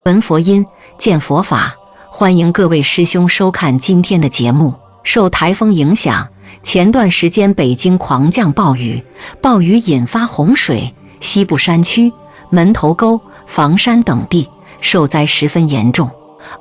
闻佛音，见佛法，欢迎各位师兄收看今天的节目。受台风影响，前段时间北京狂降暴雨，暴雨引发洪水，西部山区、门头沟、房山等地受灾十分严重。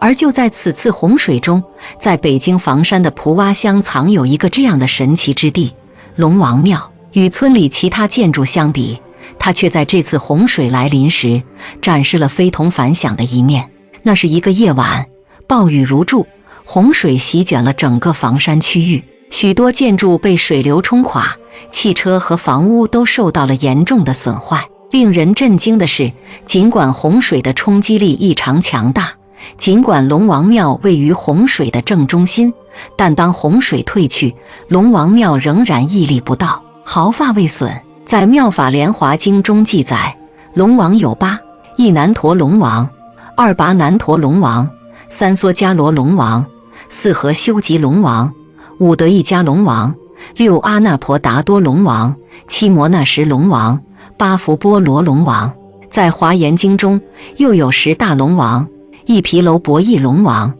而就在此次洪水中，在北京房山的蒲洼乡藏有一个这样的神奇之地——龙王庙。与村里其他建筑相比，它却在这次洪水来临时展示了非同凡响的一面。那是一个夜晚，暴雨如注，洪水席卷了整个房山区域，许多建筑被水流冲垮，汽车和房屋都受到了严重的损坏。令人震惊的是，尽管洪水的冲击力异常强大，尽管龙王庙位于洪水的正中心，但当洪水退去，龙王庙仍然屹立不倒，毫发未损。在《妙法莲华经》中记载，龙王有8：一难陀龙王，二跋难陀龙王，三梭迦罗龙王，四合修吉龙王，五得意迦龙王，六阿那婆达多龙王，七摩那什龙王，八伏波罗龙王。在《华严经》中又有10大龙王：一毗楼博弈龙王，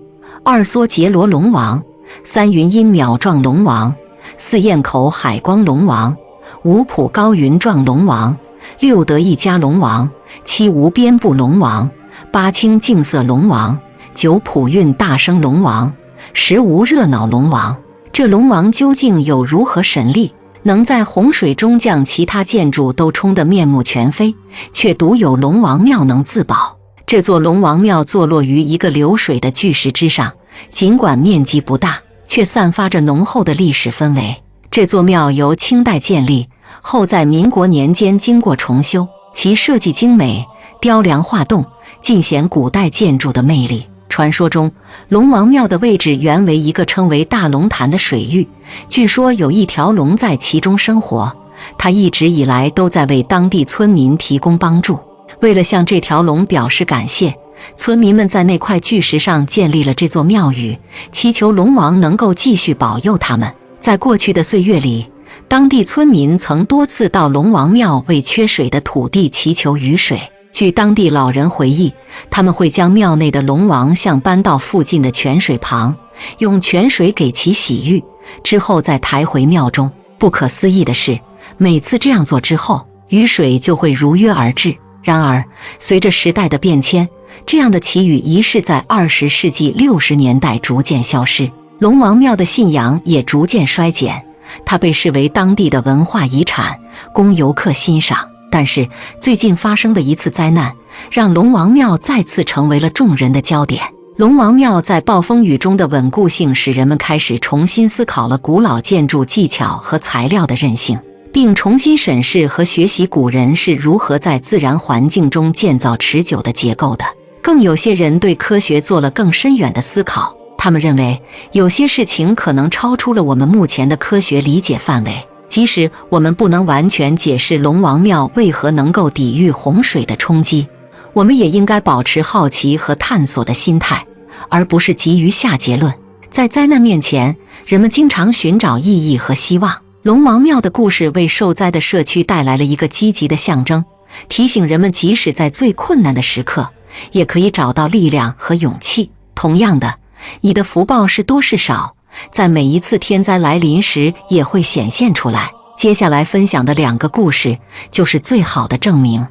二梭杰罗龙王，三云音秒状龙王，四焰口海光龙王，五普高云状龙王，六得意迦龙王，七无边部龙王，八清净色龙王，九普运大生龙王，十无热闹龙王。这龙王究竟有如何神力，能在洪水中将其他建筑都冲得面目全非，却独有龙王庙能自保？这座龙王庙坐落于一个流水的巨石之上，尽管面积不大，却散发着浓厚的历史氛围。这座庙由清代建立，后在民国年间经过重修，其设计精美，雕梁画栋，尽显古代建筑的魅力。传说中，龙王庙的位置原为一个称为大龙潭的水域，据说有一条龙在其中生活，它一直以来都在为当地村民提供帮助。为了向这条龙表示感谢，村民们在那块巨石上建立了这座庙宇，祈求龙王能够继续保佑他们。在过去的岁月里，当地村民曾多次到龙王庙为缺水的土地祈求雨水。据当地老人回忆，他们会将庙内的龙王像搬到附近的泉水旁，用泉水给其洗浴，之后再抬回庙中。不可思议的是，每次这样做之后，雨水就会如约而至。然而，随着时代的变迁，这样的祈雨仪式在20世纪60年代逐渐消失，龙王庙的信仰也逐渐衰减，它被视为当地的文化遗产，供游客欣赏。但是最近发生的一次灾难，让龙王庙再次成为了众人的焦点。龙王庙在暴风雨中的稳固性，使人们开始重新思考了古老建筑技巧和材料的韧性，并重新审视和学习古人是如何在自然环境中建造持久的结构的。更有些人对科学做了更深远的思考，他们认为有些事情可能超出了我们目前的科学理解范围。即使我们不能完全解释龙王庙为何能够抵御洪水的冲击，我们也应该保持好奇和探索的心态，而不是急于下结论。在灾难面前，人们经常寻找意义和希望。龙王庙的故事为受灾的社区带来了一个积极的象征，提醒人们即使在最困难的时刻，也可以找到力量和勇气。同样的，你的福报是多是少，在每一次天灾来临时也会显现出来。接下来分享的2个故事就是最好的证明。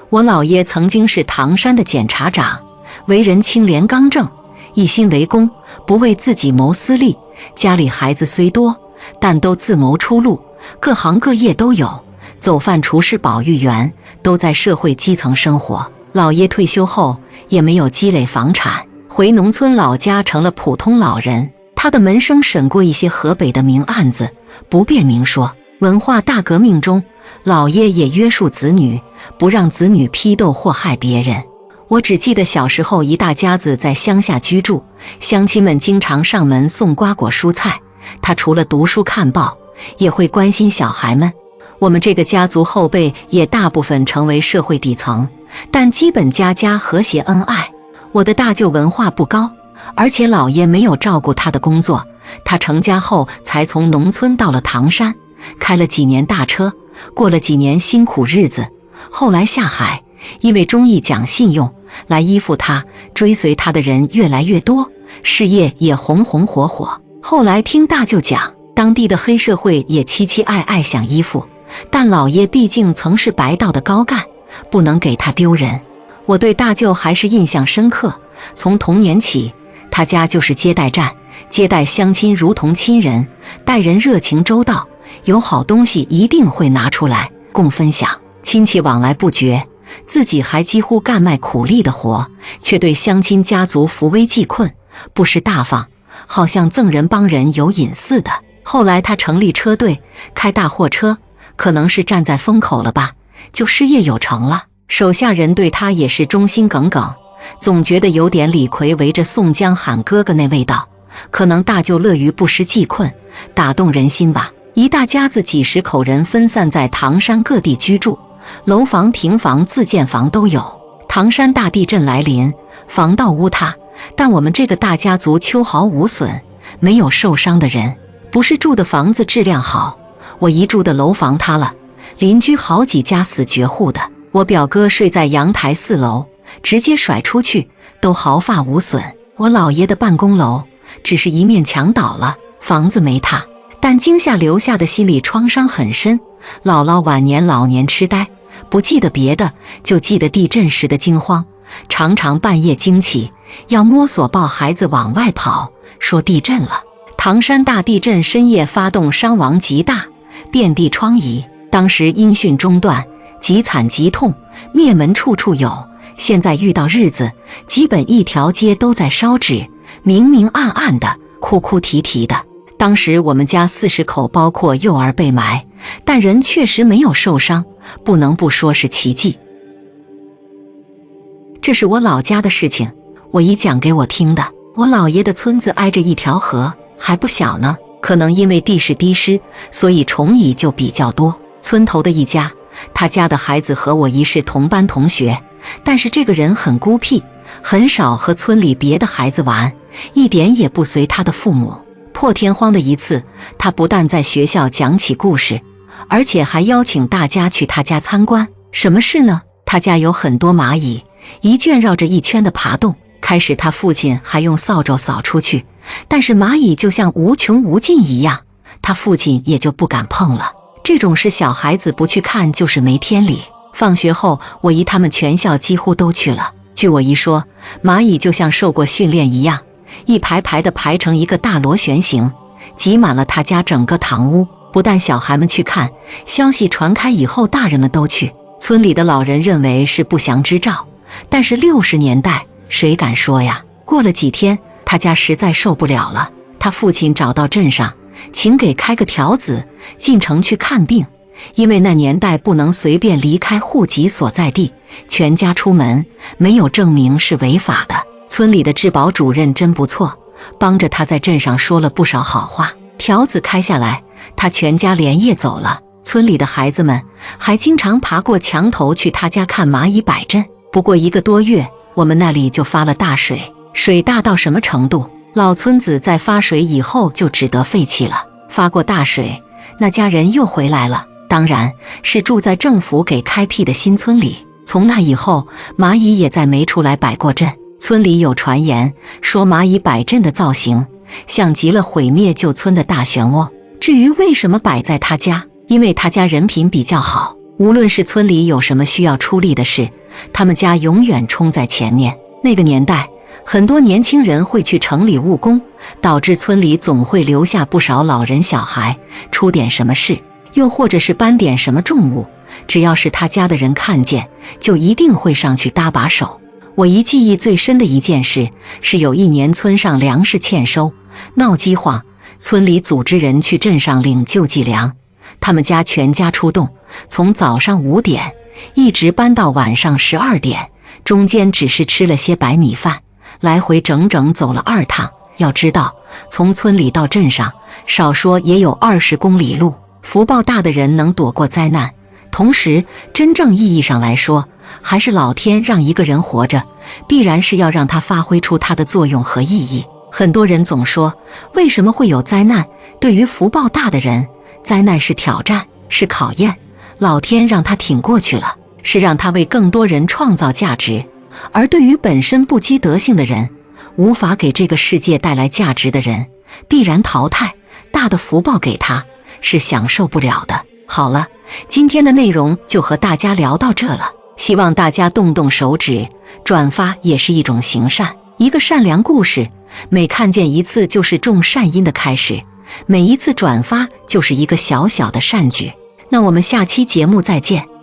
我姥爷曾经是唐山的检察长，为人清廉刚正，一心为公，不为自己谋私利。家里孩子虽多，但都自谋出路，各行各业都有，走饭厨师保育员都在社会基层生活。姥爷退休后也没有积累房产，回农村老家成了普通老人。他的门生审过一些河北的明案子，不便明说。文化大革命中，姥爷也约束子女，不让子女批斗祸害别人。我只记得小时候一大家子在乡下居住，乡亲们经常上门送瓜果蔬菜，他除了读书看报，也会关心小孩们。我们这个家族后辈也大部分成为社会底层，但基本家家和谐恩爱。我的大舅文化不高，而且姥爷没有照顾他的工作，他成家后才从农村到了唐山，开了几年大车，过了几年辛苦日子，后来下海，因为忠义讲信用，来依附他、追随他的人越来越多，事业也红红火火。后来听大舅讲，当地的黑社会也期期爱爱想依附，但老爷毕竟曾是白道的高干，不能给他丢人。我对大舅还是印象深刻，从童年起，他家就是接待站，接待乡亲如同亲人，待人热情周到，有好东西一定会拿出来共分享，亲戚往来不绝，自己还几乎干卖苦力的活，却对乡亲家族扶危济困，不失大方，好像赠人帮人有瘾似的。后来他成立车队，开大货车，可能是站在风口了吧，就事业有成了。手下人对他也是忠心耿耿，总觉得有点李逵围着宋江喊哥哥那味道。可能大舅乐于不失济困，打动人心吧。一大家子几十口人分散在唐山各地居住，楼房、平房、自建房都有。唐山大地震来临，房倒屋塌，但我们这个大家族秋毫无损，没有受伤的人。不是住的房子质量好，我姨住的楼房塌了，邻居好几家死绝户的。我表哥睡在阳台4楼，直接甩出去，都毫发无损。我姥爷的办公楼只是一面墙倒了，房子没塌，但惊吓留下的心理创伤很深。姥姥晚年老年痴呆，不记得别的，就记得地震时的惊慌，常常半夜惊起，要摸索抱孩子往外跑，说地震了。唐山大地震深夜发动，伤亡极大，遍地疮痍，当时音讯中断，极惨极痛，灭门处处有。现在遇到日子，基本一条街都在烧纸，明明暗暗的，哭哭啼啼的。当时我们家40口，包括幼儿被埋，但人确实没有受伤，不能不说是奇迹。这是我老家的事情，我姨讲给我听的。我姥爷的村子挨着一条河，还不小呢，可能因为地势低湿，所以虫蚁就比较多。村头的一家，他家的孩子和我姨是同班同学，但是这个人很孤僻，很少和村里别的孩子玩，一点也不随他的父母。破天荒的一次，他不但在学校讲起故事，而且还邀请大家去他家参观。什么事呢？他家有很多蚂蚁，一圈绕着一圈的爬动。开始他父亲还用扫帚扫出去，但是蚂蚁就像无穷无尽一样，他父亲也就不敢碰了。这种事小孩子不去看就是没天理。放学后，我姨他们全校几乎都去了。据我姨说，蚂蚁就像受过训练一样，一排排的排成一个大螺旋形，挤满了他家整个堂屋。不但小孩们去看，消息传开以后，大人们都去。村里的老人认为是不祥之兆，但是60年代谁敢说呀？过了几天，他家实在受不了了，他父亲找到镇上，请给开个条子，进城去看病。因为那年代不能随便离开户籍所在地，全家出门没有证明是违法的。村里的治保主任真不错，帮着他在镇上说了不少好话。条子开下来，他全家连夜走了。村里的孩子们还经常爬过墙头去他家看蚂蚁摆阵。不过1个多月，我们那里就发了大水，水大到什么程度？老村子在发水以后就只得废弃了。发过大水，那家人又回来了，当然是住在政府给开辟的新村里。从那以后，蚂蚁也再没出来摆过阵。村里有传言说，蚂蚁摆阵的造型像极了毁灭旧村的大漩涡。至于为什么摆在他家，因为他家人品比较好，无论是村里有什么需要出力的事，他们家永远冲在前面。那个年代，很多年轻人会去城里务工，导致村里总会留下不少老人小孩，出点什么事，又或者是搬点什么重物，只要是他家的人看见，就一定会上去搭把手。我姨记忆最深的一件事，是有一年村上粮食欠收，闹饥荒，村里组织人去镇上领救济粮。他们家全家出动，从早上5点一直搬到晚上12点，中间只是吃了些白米饭，来回整整走了2趟。要知道，从村里到镇上，少说也有20公里路。福报大的人能躲过灾难，同时真正意义上来说，还是老天让一个人活着，必然是要让他发挥出他的作用和意义。很多人总说，为什么会有灾难？对于福报大的人，灾难是挑战，是考验，老天让他挺过去了。是让他为更多人创造价值。而对于本身不积德性的人，无法给这个世界带来价值的人，必然淘汰。大的福报给他，是享受不了的。好了，今天的内容就和大家聊到这了，希望大家动动手指，转发也是一种行善。一个善良故事，每看见一次就是种善因的开始，每一次转发就是一个小小的善举。那我们下期节目再见。